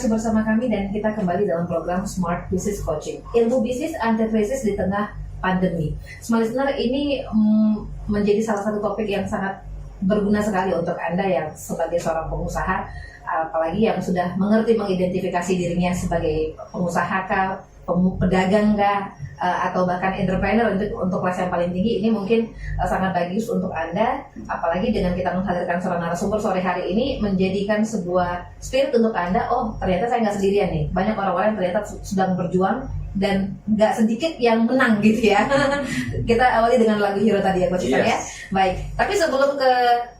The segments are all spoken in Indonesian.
masih bersama kami dan kita kembali dalam program Smart Business Coaching. Ilmu bisnis anti-krisis di tengah pandemi. Smart Listener ini menjadi salah satu topik yang sangat berguna sekali untuk Anda yang sebagai seorang pengusaha, apalagi yang sudah mengerti mengidentifikasi dirinya sebagai pengusaha kah, pedagang kah, atau bahkan entrepreneur untuk kelas yang paling tinggi. Ini mungkin sangat bagus untuk Anda, apalagi dengan kita menghadirkan seorang narasumber sore hari ini, menjadikan sebuah spirit untuk Anda. Oh, ternyata saya nggak sendirian nih, banyak orang-orang yang ternyata sedang berjuang dan nggak sedikit yang menang gitu ya. Kita awali dengan lagu Hero tadi ya Coach Isan ya. Baik, tapi sebelum ke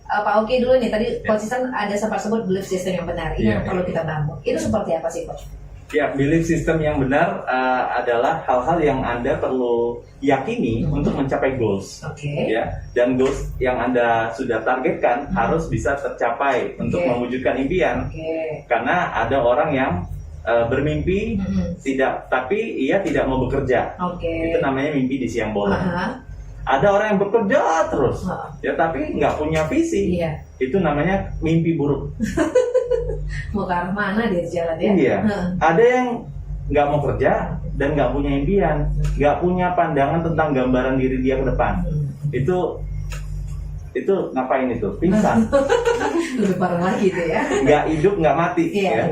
Pak Oki dulu nih, tadi Coach Isan ada sempat sebut belief system yang benar. Ini yang perlu kita bangun. Itu seperti apa sih Coach? Ya, belief system yang benar adalah hal-hal yang Anda perlu yakini untuk mencapai goals. Ya, dan goals yang Anda sudah targetkan harus bisa tercapai untuk mewujudkan impian. Karena ada orang yang bermimpi tapi ia tidak mau bekerja. Itu namanya mimpi di siang bolong. Ada orang yang bekerja terus, ya tapi nggak punya visi. Itu namanya mimpi buruk. Mau ke arah mana dia jalan ya? Iya. Ada yang nggak mau kerja dan nggak punya impian, nggak punya pandangan tentang gambaran diri dia ke depan. Itu ngapain itu? Pingsan. Lebih parah lagi itu ya. Nggak hidup, nggak mati. Ya.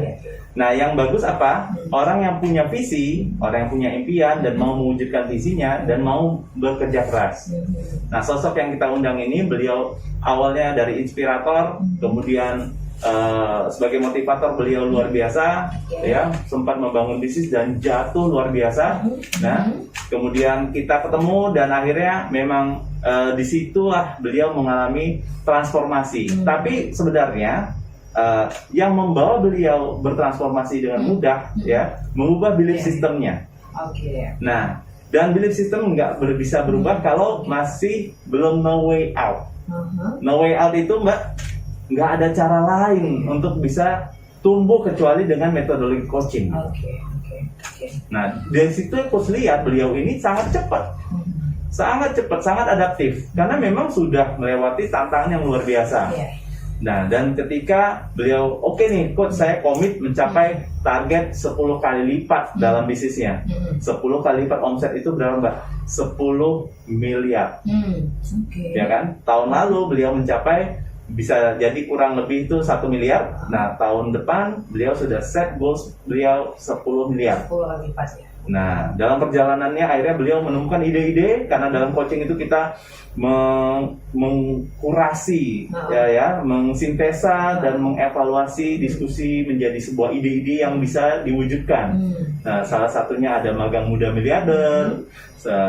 Nah, yang bagus apa? Orang yang punya visi, orang yang punya impian dan mau mewujudkan visinya dan mau bekerja keras. Nah, sosok yang kita undang ini, beliau awalnya dari inspirator, kemudian sebagai motivator beliau luar biasa, ya, sempat membangun bisnis dan jatuh luar biasa. Nah, kemudian kita ketemu dan akhirnya memang disitulah beliau mengalami transformasi. Tapi sebenarnya yang membawa beliau bertransformasi dengan mudah, ya, mengubah belief sistemnya. Nah, dan belief system nggak bisa berubah kalau masih belum no way out. No way out itu Mbak, nggak ada cara lain untuk bisa tumbuh kecuali dengan metodologi coaching. Nah, dari situ Coach lihat beliau ini sangat cepat, sangat adaptif karena memang sudah melewati tantangan yang luar biasa. Nah, dan ketika beliau oke nih Coach, saya komit mencapai target 10 kali lipat dalam bisnisnya. 10 kali lipat omset itu berapa Mbak? 10 miliar. Ya kan? Tahun lalu beliau mencapai, bisa jadi kurang lebih itu 1 miliar. Nah, tahun depan beliau sudah set goals beliau 10 miliar. 10 kali lipat ya. Nah, dalam perjalanannya akhirnya beliau menemukan ide-ide, karena dalam coaching itu kita mengkurasi, mengsintesa dan mengevaluasi diskusi menjadi sebuah ide-ide yang bisa diwujudkan. Nah, salah satunya ada magang muda miliarder,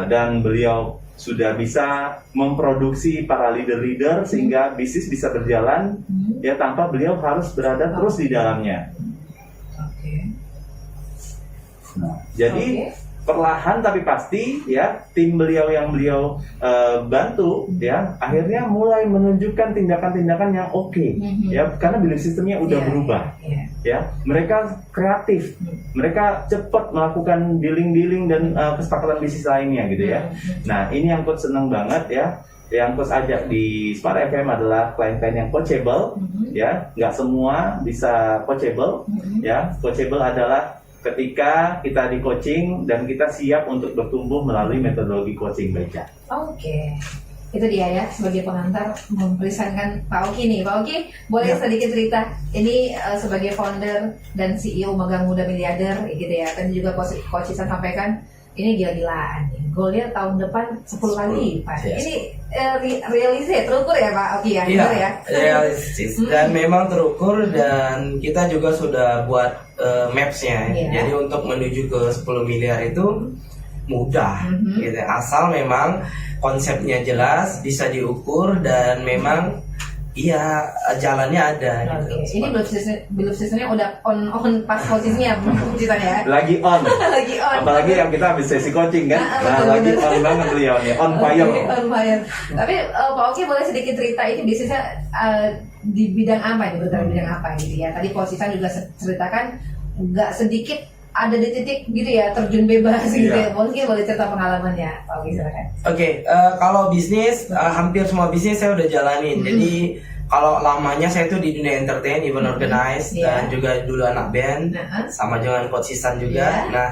dan beliau sudah bisa memproduksi para leader-leader sehingga bisnis bisa berjalan ya tanpa beliau harus berada terus di dalamnya. Nah, jadi perlahan tapi pasti ya tim beliau yang beliau bantu ya akhirnya mulai menunjukkan tindakan-tindakan yang oke, ya karena belief sistemnya udah berubah. Ya, mereka kreatif, mereka cepat melakukan dealing dan kesepakatan bisnis lainnya gitu ya. Nah, ini yang Coach seneng banget ya. Yang Coach ajak di Smart FM adalah klien-klien yang coachable, ya nggak semua bisa coachable. Ya, coachable adalah ketika kita di coaching dan kita siap untuk bertumbuh melalui metodologi coaching baca. Itu dia ya, sebagai pengantar mempresentkan Pak Oki nih. Pak Oki, boleh sedikit cerita? Ini sebagai founder dan CEO Magang Muda Miliarder gitu ya. Kan juga Coach Isan sampaikan ini gila-gilaan. Goalnya tahun depan 10 kali Pak. Ini realistis, terukur ya Pak Oki ya? Iya, realistis dan memang terukur, dan kita juga sudah buat maps-nya. Jadi untuk menuju ke 10 miliar itu mudah gitu. Asal memang konsepnya jelas, bisa diukur, dan memang jalannya ada gitu. Ini belum sistemnya udah on pas posisinya ya. Lagi on. Apalagi yang kita habis sesi coaching kan. Lagi on banget beliau nih, on fire. Tapi Pak Oki boleh sedikit cerita ini bisnisnya di bidang apa, di bidang apa gitu ya. Tadi Coach Isan juga ceritakan nggak sedikit ada di titik gitu ya, terjun bebas gitu ya. Mungkin boleh cerita pengalamannya Pak Oki, silakan. Kalau bisnis, hampir semua bisnis saya udah jalanin. Jadi kalau lamanya saya tuh di dunia entertain, event organize, dan juga dulu anak band, sama dengan coach Sisan juga. Nah,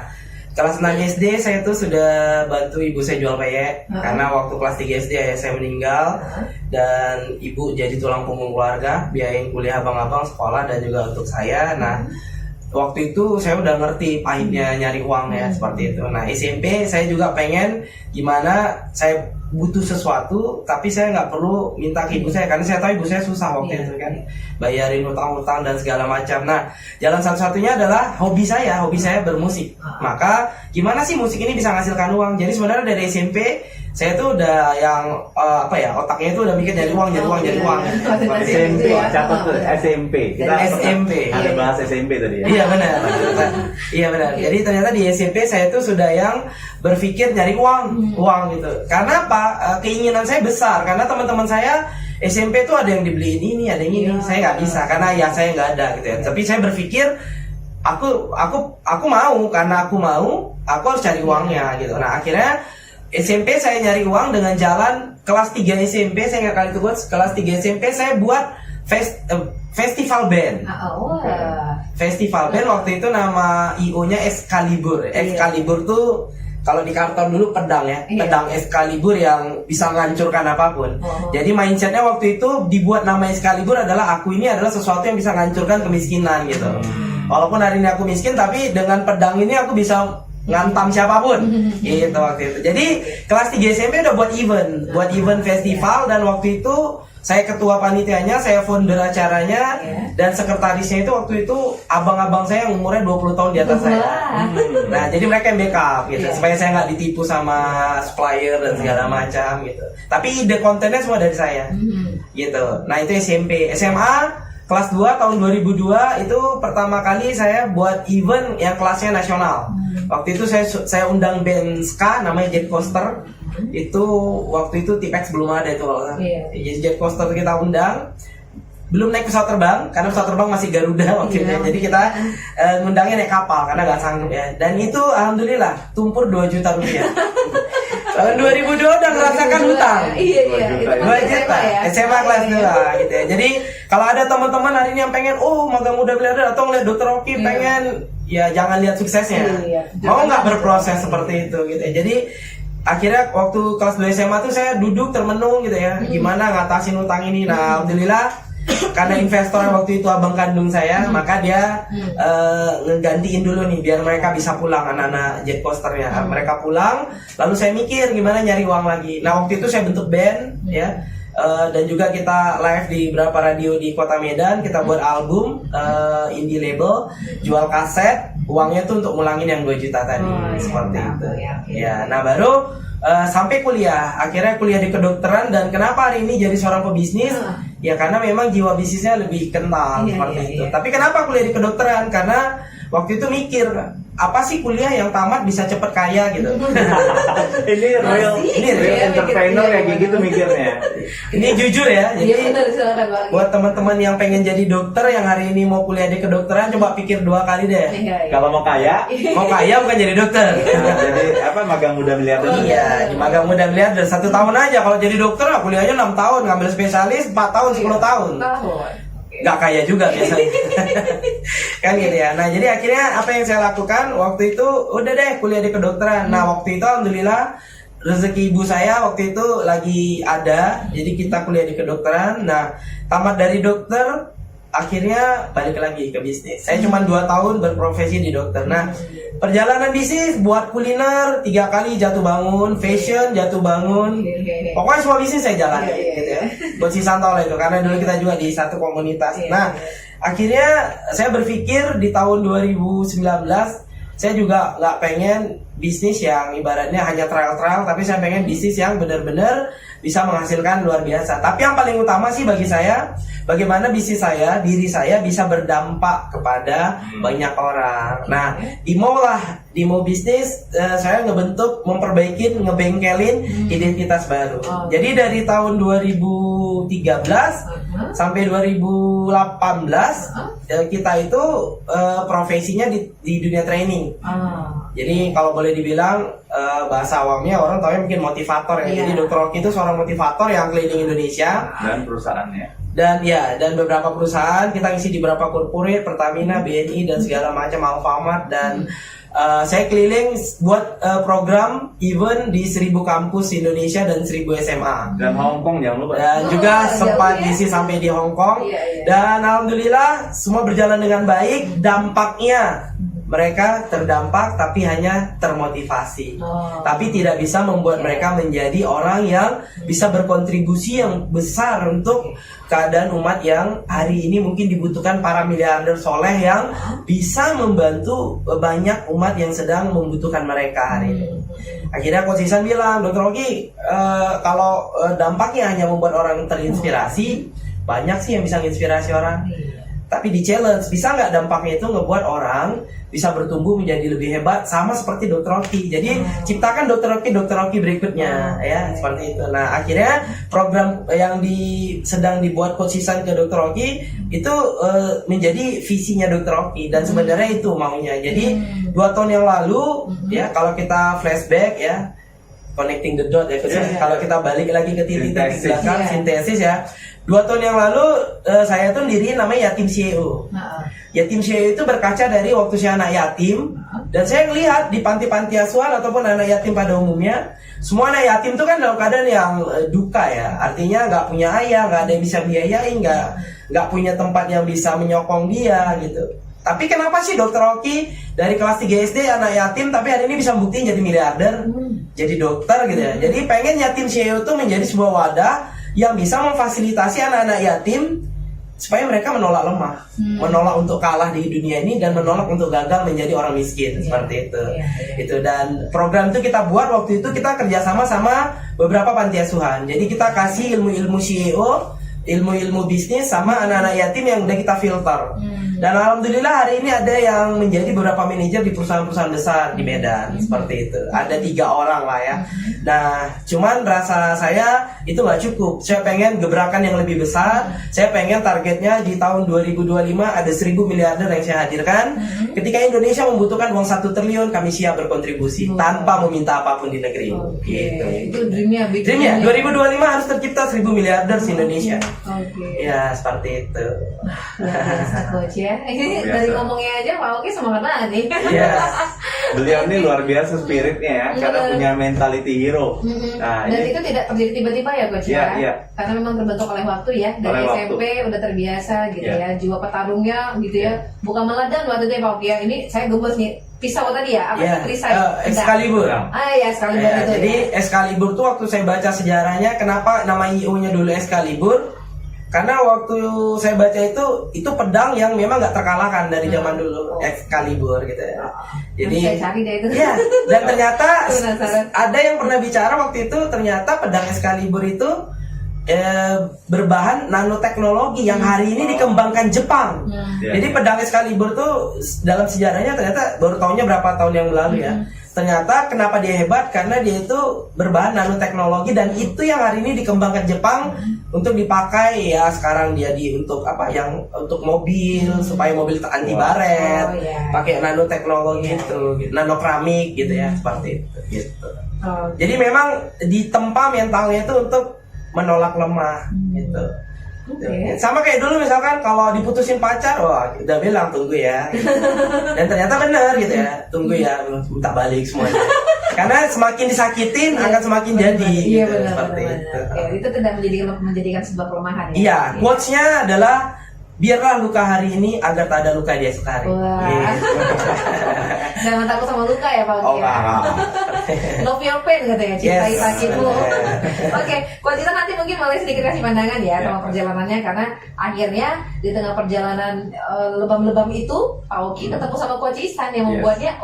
kelas 6 SD saya tuh sudah bantu ibu saya jual peyek, karena waktu kelas 3 SD ayah saya meninggal, dan ibu jadi tulang punggung keluarga, biayain kuliah abang-abang, sekolah, dan juga untuk saya. Nah, waktu itu saya udah ngerti pahitnya nyari uang ya, seperti itu. Nah, SMP saya juga pengen gimana saya butuh sesuatu, tapi saya nggak perlu minta ke ibu saya, karena saya tahu ibu saya susah waktu itu kan, bayarin utang-utang dan segala macam. Nah, jalan satu-satunya adalah hobi saya bermusik. Maka gimana sih musik ini bisa menghasilkan uang? Jadi sebenarnya dari SMP saya tuh udah yang otaknya itu udah mikir nyari uang. SMP, catat tuh SMP. Kita SMP. Ada bahas SMP tadi ya. Iya benar. Iya benar. Jadi ternyata di SMP saya tuh sudah yang berpikir nyari uang gitu. Karena apa? Keinginan saya besar. Karena teman-teman saya SMP tuh ada yang dibeliin ini, ada yang ini. Saya nggak bisa karena ya saya nggak ada gitu ya. Tapi saya berpikir aku mau, karena aku mau, aku harus cari uangnya gitu. Nah, akhirnya SMP saya nyari uang dengan jalan kelas 3 SMP, saya nggak kali itu buat kelas 3 SMP saya buat festival band. Festival band waktu itu nama IO-nya Excalibur. Excalibur tuh kalau di karton dulu pedang ya, pedang Excalibur yang bisa menghancurkan apapun. Jadi mindsetnya waktu itu dibuat nama Excalibur adalah aku ini adalah sesuatu yang bisa menghancurkan kemiskinan gitu. Walaupun hari ini aku miskin, tapi dengan pedang ini aku bisa ngantam siapapun gitu waktu itu. Jadi kelas 3 SMP udah buat event festival, dan waktu itu saya ketua panitianya, saya founder acaranya, dan sekretarisnya itu waktu itu abang-abang saya yang umurnya 20 tahun di atas saya. Nah, jadi mereka yang backup gitu, supaya saya nggak ditipu sama supplier dan segala macam gitu. Tapi ide kontennya semua dari saya gitu. Nah, itu SMP. SMA kelas 2 tahun 2002 itu pertama kali saya buat event yang kelasnya nasional. Waktu itu saya undang band ska namanya Jet Coaster. Itu waktu itu Tipex belum ada itu. Jadi Jet Coaster kita undang. Belum naik pesawat terbang, karena pesawat terbang masih Garuda waktu itu. Jadi kita ngundangnya naik kapal karena nggak sanggup ya. Dan itu alhamdulillah tumpur 2 juta rupiah. Tahun 2002 udah merasakan hutang. Iya. 2 juta. SMA kelas 2 gitu ya. Jadi kalau ada teman-teman hari ini yang pengen Magang Muda Miliarder atau ngeliat Dr. Oki pengen, ya jangan lihat suksesnya. Mau nggak berproses seperti itu gitu ya. Jadi akhirnya waktu kelas 2 SMA tuh saya duduk termenung gitu ya. Gimana ngatasin hutang ini. Nah, alhamdulillah karena investor waktu itu abang kandung saya, maka dia ngegantiin dulu nih biar mereka bisa pulang, anak-anak Jet Coasternya. Mereka pulang, lalu saya mikir gimana nyari uang lagi. Nah, waktu itu saya bentuk band ya, dan juga kita live di beberapa radio di Kota Medan. Kita buat album indie label, jual kaset, uangnya tuh untuk ngulangin yang 2 juta tadi, seperti itu. Ya, nah baru sampai kuliah, akhirnya kuliah di kedokteran. Dan kenapa hari ini jadi seorang pebisnis? Ya karena memang jiwa bisnisnya lebih kental seperti itu. Tapi kenapa kuliah di kedokteran? Karena waktu itu mikir, apa sih kuliah yang tamat bisa cepet kaya gitu. Ini real entrepreneur kayak gitu mikirnya. Ini jujur ya. Jadi buat teman-teman yang pengen jadi dokter, yang hari ini mau kuliah di kedokteran, coba pikir 2 kali deh. Kalau mau kaya bukan jadi dokter. Jadi Magang Muda Miliarder. Iya, di Magang Muda Miliarder 1 tahun aja. Kalau jadi dokter kuliahnya 6 tahun, ngambil spesialis 4 tahun, 10 tahun. Gak kaya juga biasanya. Kan gitu ya. Nah, jadi akhirnya apa yang saya lakukan waktu itu, udah deh kuliah di kedokteran. Nah, waktu itu alhamdulillah rezeki ibu saya waktu itu lagi ada, jadi kita kuliah di kedokteran. Nah, tamat dari dokter, akhirnya balik lagi ke bisnis. Saya cuma 2 tahun berprofesi di dokter. Nah, perjalanan bisnis buat kuliner 3 kali jatuh bangun, fashion jatuh bangun, pokoknya semua bisnis saya jalan gitu ya. Buat si Santol itu, karena dulu kita juga di satu komunitas. Nah, akhirnya saya berpikir di tahun 2019 saya juga nggak pengen bisnis yang ibaratnya hanya trial-trial, tapi saya pengen bisnis yang benar-benar bisa menghasilkan luar biasa. Tapi yang paling utama sih bagi saya, bagaimana bisnis saya, diri saya bisa berdampak kepada banyak orang. Nah, di mau bisnis saya ngebentuk, memperbaiki, ngebengkelin identitas baru. Jadi dari tahun 2013 sampai 2018 kita itu profesinya di dunia training. Jadi kalau boleh dibilang bahasa awamnya orang tahu mungkin motivator ya. Jadi Dr. Oki itu seorang motivator yang keliling Indonesia dan perusahaannya. dan beberapa perusahaan kita ngisi di beberapa corporate, Pertamina, BNI dan segala macam, Alfamart dan saya keliling buat program event di 1000 kampus Indonesia dan 1000 SMA. Dan Hong Kong jangan lupa. Dan juga sempat jauh ya. ngisi sampai di Hong Kong. Iya. Dan alhamdulillah semua berjalan dengan baik. Dampaknya mereka terdampak tapi hanya termotivasi. Tapi tidak bisa membuat mereka menjadi orang yang bisa berkontribusi yang besar untuk keadaan umat yang hari ini mungkin dibutuhkan para miliarder soleh yang bisa membantu banyak umat yang sedang membutuhkan mereka hari ini. Akhirnya Coach Ihsan bilang, Dr. Oki, kalau dampaknya hanya membuat orang terinspirasi, banyak sih yang bisa menginspirasi orang. Tapi di challenge, bisa nggak dampaknya itu ngebuat orang bisa bertumbuh menjadi lebih hebat sama seperti Dr. Oki. Jadi ciptakan Dr. Oki berikutnya ya, seperti itu. Nah, akhirnya program yang sedang dibuat Coach Ihsan ke Dr. Oki itu menjadi visinya Dr. Oki dan sebenarnya itu maunya. Jadi 2 tahun yang lalu ya, kalau kita flashback ya, connecting the dot ya, kalau kita balik lagi ke titik-titik belakang, sintesis ya. 2 tahun yang lalu saya tuh diri namanya Yatim CEO. Yatim CEO itu berkaca dari waktu saya anak yatim, dan saya ngelihat di panti-panti asuhan ataupun anak yatim pada umumnya, semua anak yatim itu kan dalam keadaan yang duka ya. Artinya nggak punya ayah, nggak ada yang bisa biayain, nggak punya tempat yang bisa menyokong dia gitu. Tapi kenapa sih Dr. Oki dari kelas 3 SD anak yatim tapi hari ini bisa buktiin jadi miliarder, jadi dokter gitu ya. Jadi pengen Yatim CEO itu menjadi sebuah wadah yang bisa memfasilitasi anak-anak yatim supaya mereka menolak lemah, menolak untuk kalah di dunia ini dan menolak untuk gagal menjadi orang miskin, seperti itu. Itu, dan program itu kita buat waktu itu kita kerjasama sama beberapa panti asuhan. Jadi kita kasih ilmu-ilmu CEO, ilmu-ilmu bisnis sama anak-anak yatim yang udah kita filter. Dan alhamdulillah hari ini ada yang menjadi beberapa manajer di perusahaan-perusahaan besar di Medan, seperti itu. Ada 3 orang lah ya. Nah, cuman rasa saya itu nggak cukup. Saya pengen gebrakan yang lebih besar. Saya pengen targetnya di tahun 2025 ada 1000 miliarder yang saya hadirkan. Ketika Indonesia membutuhkan uang 1 triliun, kami siap berkontribusi tanpa meminta apapun di negeri. Gitu. Itu dreamnya, Dreamnya 2025 harus tercipta 1000 miliarder di Indonesia. Ya, seperti itu. Biasa Coach ya. Ini dari ngomongnya aja Pak Oki semangat banget nih. Beliau ini luar biasa spiritnya ya, karena punya mentality hero. Nah, dan itu tidak terjadi tiba-tiba ya Coach ya. Karena memang terbentuk oleh waktu ya. Dari SMP udah terbiasa gitu ya. Jiwa petarungnya gitu ya. Bukan meledak waktu itu ya Pak Oki ya. Ini saya gemes nih. Pisau tadi ya, Excalibur. Excalibur itu. Jadi Excalibur tuh waktu saya baca sejarahnya, kenapa nama IO-nya dulu Excalibur? Karena waktu saya baca itu pedang yang memang nggak terkalahkan dari zaman dulu, Excalibur gitu ya. Jadi saya cari deh itu. Ya, dan ternyata ada yang pernah bicara waktu itu, ternyata pedang Excalibur itu berbahan nanoteknologi yang hari ini dikembangkan Jepang. Jadi pedang Excalibur tuh dalam sejarahnya ternyata baru tahunnya berapa tahun yang lalu ya. Ternyata kenapa dia hebat, karena dia itu berbahan nanoteknologi dan itu yang hari ini dikembangkan Jepang untuk dipakai ya. Sekarang dia untuk untuk mobil, supaya mobil anti baret, pakai nanoteknologi itu, nanokeramik gitu ya, seperti itu gitu. Jadi memang ditempa mentalnya itu untuk menolak lemah gitu. Sama kayak dulu misalkan kalau diputusin pacar, wah udah bilang tunggu ya gitu. Dan ternyata benar gitu ya, tunggu ya, minta balik semuanya. Karena semakin disakitin akan semakin jadi gitu, seperti itu. Itu tidak menjadikan sebuah kelemahan ya. Iya, quotes-nya adalah biarlah luka hari ini agar tak ada luka di esok hari. Jangan takut sama luka ya Pak Oki. Love your pain katanya, cintai sakitmu. Oke, Coach Ihsan nanti mungkin boleh sedikit kasih pandangan ya sama perjalanannya, karena akhirnya di tengah perjalanan lebam-lebam itu Pak Oki ketemu sama Coach Ihsan yang membuatnya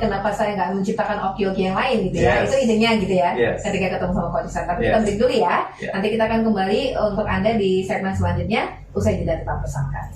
kenapa saya nggak menciptakan Oki-Oki yang lain gitu ya. Itu idenya gitu ya. Ketika ketemu sama Coach Ihsan. Tapi kita break dulu ya. Nanti kita akan kembali untuk Anda di segmen selanjutnya. Usai jeda, tetap bersama kami.